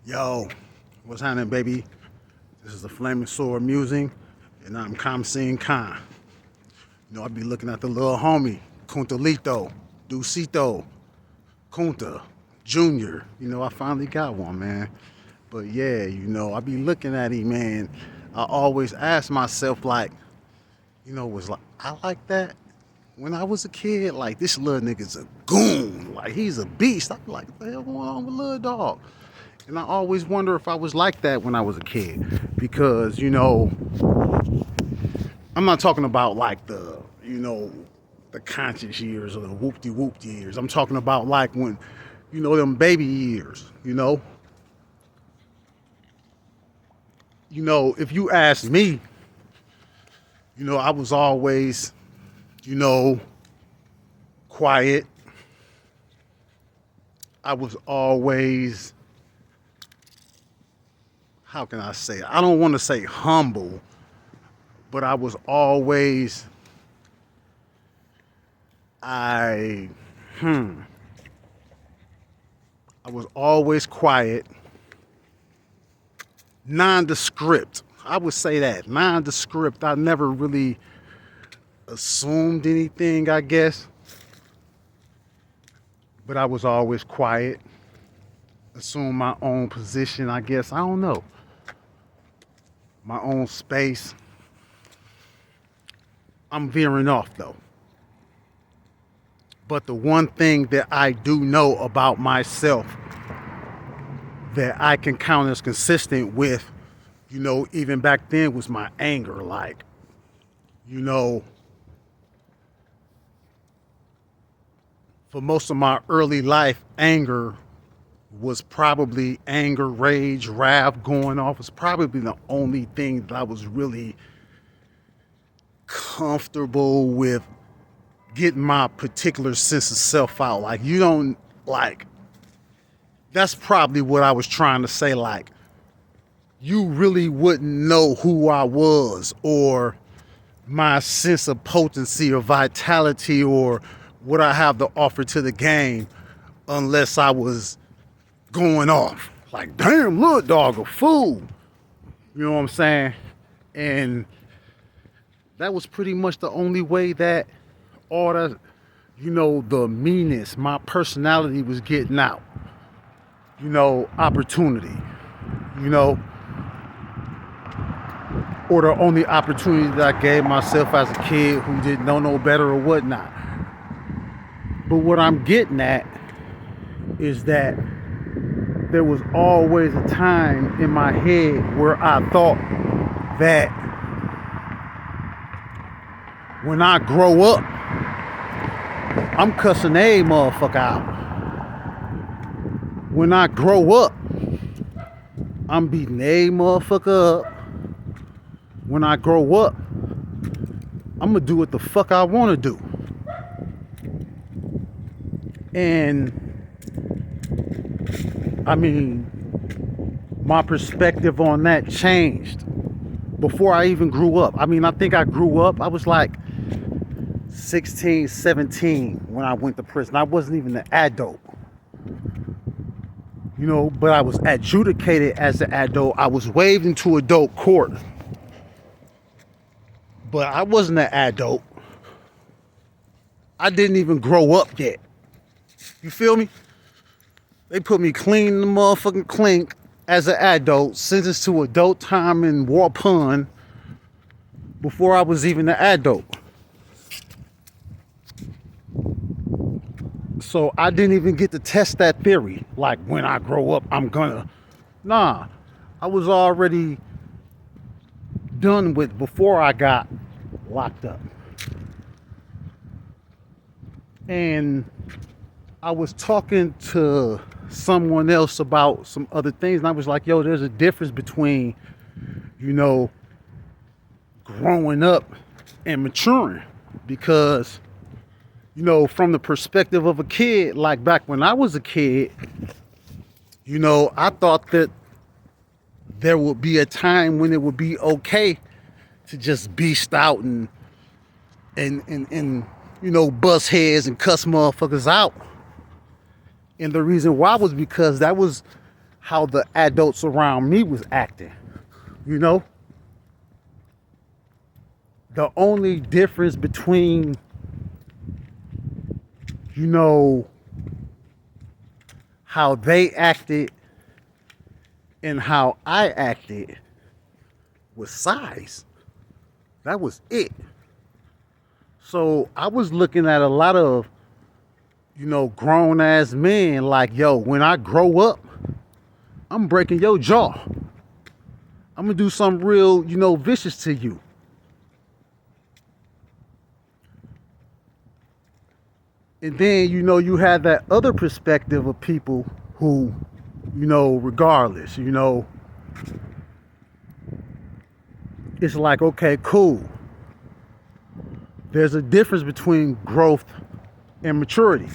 Yo, what's happening, baby? This is the Flaming Sword Musing, and I'm Musing. I be looking at the little homie, Kuntalito, Dusito, Kunta, Junior. I finally got one, man. But yeah, I be looking at him, man. I always ask myself, like, was like I like that when I was a kid? Like, this little nigga's a goon. Like, he's a beast. I be like, what the hell going on with little dog? And I always wonder if I was like that when I was a kid. Because, I'm not talking about like the conscious years or the whoop-de-whoop years. I'm talking about like when, them baby years, if you ask me, I was always, quiet. I was always, how can I say it? I don't want to say humble, but I was always, I was always quiet, nondescript. I would say that, nondescript. I never really assumed anything, I guess. But I was always quiet, assumed my own position, I guess. I don't know. My own space. I'm veering off though. But the one thing that I do know about myself that I can count as consistent with, even back then, was my anger. Like, for most of my early life, anger was probably anger, rage, wrath going off. Was probably the only thing that I was really comfortable with getting my particular sense of self out. Like, you don't, like, that's probably what I was trying to say. Like, you really wouldn't know who I was or my sense of potency or vitality or what I have to offer to the game unless I was going off. Like, damn, little dog, a fool. You know what I'm saying? And that was pretty much the only way that all the, the meanness, my personality was getting out. Opportunity, or the only opportunity that I gave myself as a kid who didn't know no better or whatnot. But what I'm getting at is that there was always a time in my head where I thought that when I grow up, I'm cussing a motherfucker out. When I grow up, I'm beating a motherfucker up. When I grow up, I'm gonna do what the fuck I wanna do. And I mean, my perspective on that changed before I even grew up. I mean, I think I grew up, I was like 16, 17 when I went to prison. I wasn't even an adult. But I was adjudicated as an adult. I was waived into adult court. But I wasn't an adult. I didn't even grow up yet. You feel me? They put me clean in the motherfucking clink as an adult, sentenced to adult time in War Pond before I was even an adult. So I didn't even get to test that theory. Like, when I grow up, I'm gonna. Nah, I was already done with before I got locked up. And I was talking to someone else about some other things, and I was like, yo, there's a difference between, growing up and maturing. Because, from the perspective of a kid, like back when I was a kid, I thought that there would be a time when it would be okay to just beast out and bust heads and cuss motherfuckers out. And the reason why was because that was how the adults around me was acting. You know, the only difference between, you know, how they acted and how I acted was size. That was it. So I was looking at a lot of, you know, grown ass men like, yo, when I grow up, I'm breaking your jaw. I'm gonna do something real, you know, vicious to you. And then, you know, you have that other perspective of people who, you know, regardless, you know, it's like, okay, cool. There's a difference between growth and maturity.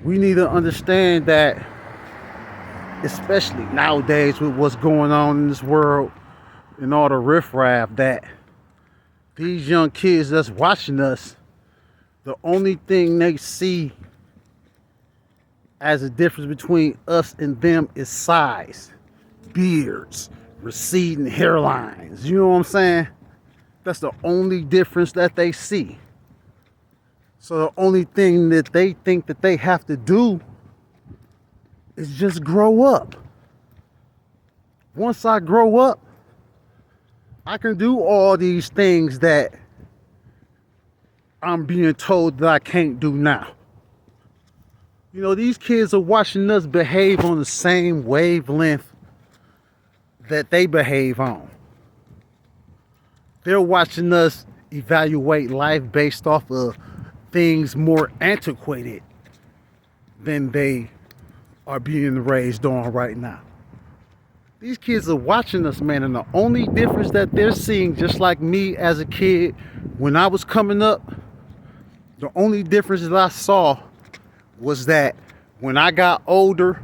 We need to understand that, especially nowadays with what's going on in this world and all the riffraff, that these young kids that's watching us, the only thing they see as a difference between us and them is size, beards, receding hairlines. You know what I'm saying? That's the only difference that they see. So the only thing that they think that they have to do is just grow up. Once I grow up, I can do all these things that I'm being told that I can't do now. You know, these kids are watching us behave on the same wavelength that they behave on. They're watching us evaluate life based off of things more antiquated than they are being raised on right now. These kids are watching us, man, and the only difference that they're seeing, just like me as a kid when I was coming up, the only difference that I saw was that when I got older,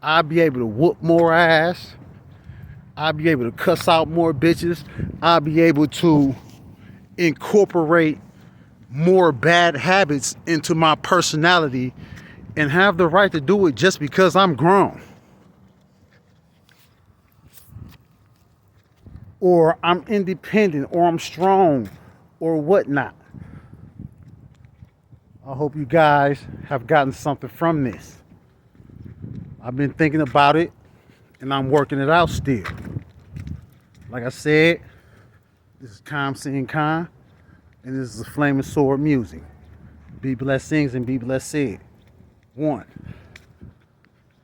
I'd be able to whoop more ass. I'd be able to cuss out more bitches. I'd be able to incorporate more bad habits into my personality and have the right to do it just because I'm grown. Or I'm independent, or I'm strong, or whatnot. I hope you guys have gotten something from this. I've been thinking about it, and I'm working it out still. Like I said, this is Musing, and this is a Flaming Sword Musing. Be blessings and be blessed. One.